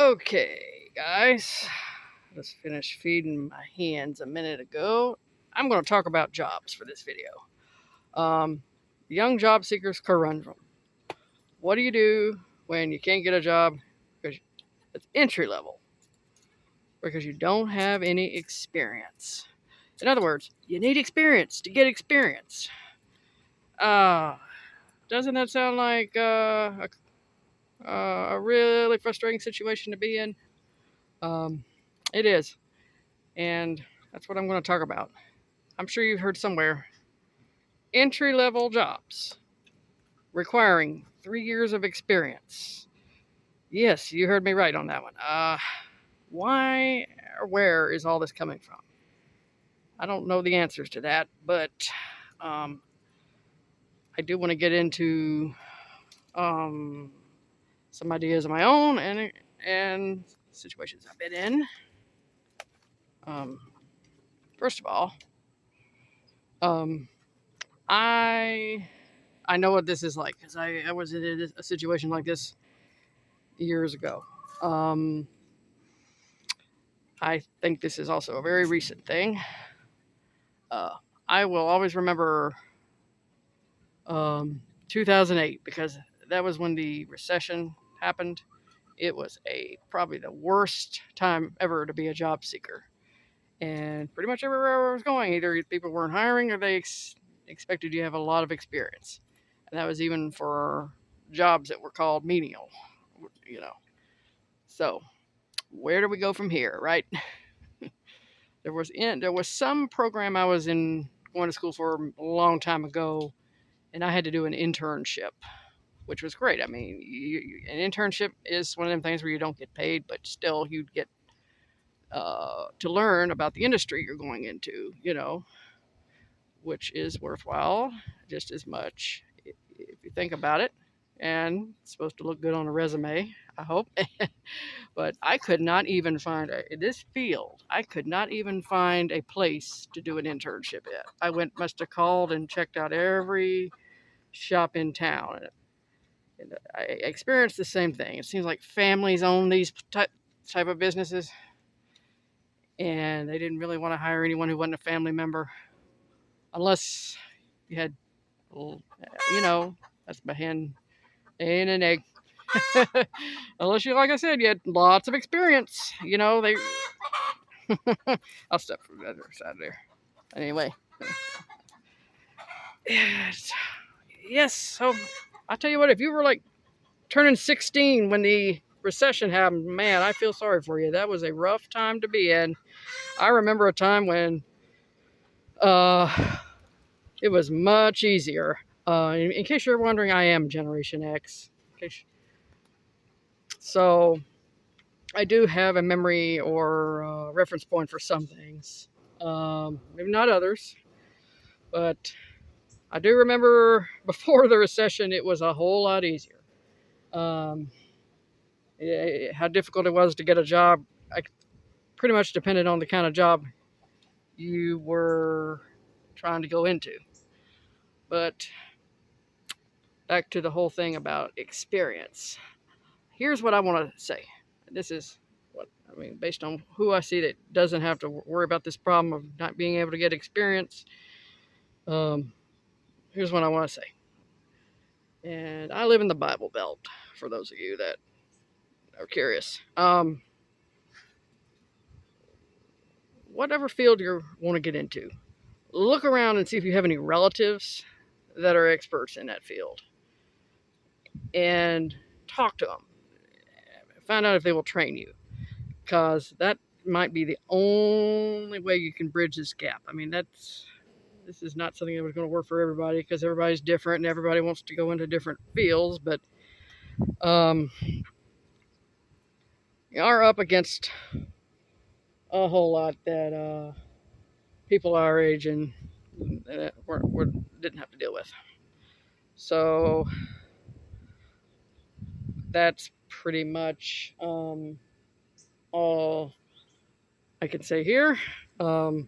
Okay, guys, just finished feeding my hens a minute ago. I'm going to talk about jobs for this video. Young job seekers corundrum. What do you do when you can't get a job because it's entry level? Because you don't have any experience. In other words, you need experience to get experience. Doesn't that sound like a really frustrating situation to be in? It is. And that's what I'm going to talk about. I'm sure you've heard somewhere entry-level jobs requiring 3 years of experience. Yes, you heard me right on that one. Why or where is all this coming from? I don't know the answers to that, but I do want to get into some ideas of my own and situations I've been in. First of all, I know what this is like because I was in a situation like this years ago. I think this is also a very recent thing. I will always remember 2008 because that was when the recession happened. It was probably the worst time ever to be a job seeker. And pretty much everywhere I was going, either people weren't hiring or they expected you to have a lot of experience. And that was even for jobs that were called menial, you know. So where do we go from here, right? There was some program I was in going to school for a long time ago, and I had to do an internship, which was great. I mean, an internship is one of them things where you don't get paid, but still you'd get to learn about the industry you're going into, which is worthwhile just as much if you think about it. And it's supposed to look good on a resume, I hope. But I could not even find in this field. I could not even find a place to do an internship at. I must have called and checked out every shop in town, and I experienced the same thing. It seems like families own these type of businesses, and they didn't really want to hire anyone who wasn't a family member, unless you had, that's my hen and an egg. Unless you, like I said, you had lots of experience. They. I'll step from the other side there. Anyway. Yes. So I'll tell you what, if you were like turning 16 when the recession happened, man, I feel sorry for you. That was a rough time to be in. I remember a time when it was much easier. In case you're wondering, I am Generation X. So I do have a memory or reference point for some things. Maybe not others, but I do remember before the recession, it was a whole lot easier. How difficult it was to get a job, I pretty much depended on the kind of job you were trying to go into. But back to the whole thing about experience. Here's what I want to say. This is based on who I see that doesn't have to worry about this problem of not being able to get experience. Here's what I want to say. And I live in the Bible Belt, for those of you that are curious. Whatever field you want to get into, look around and see if you have any relatives that are experts in that field. And talk to them. Find out if they will train you. Because that might be the only way you can bridge this gap. I mean, this is not something that was going to work for everybody because everybody's different and everybody wants to go into different fields. But you are up against a whole lot that people our age and didn't have to deal with. So that's pretty much all I can say here. I'll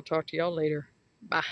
talk to y'all later. Bye.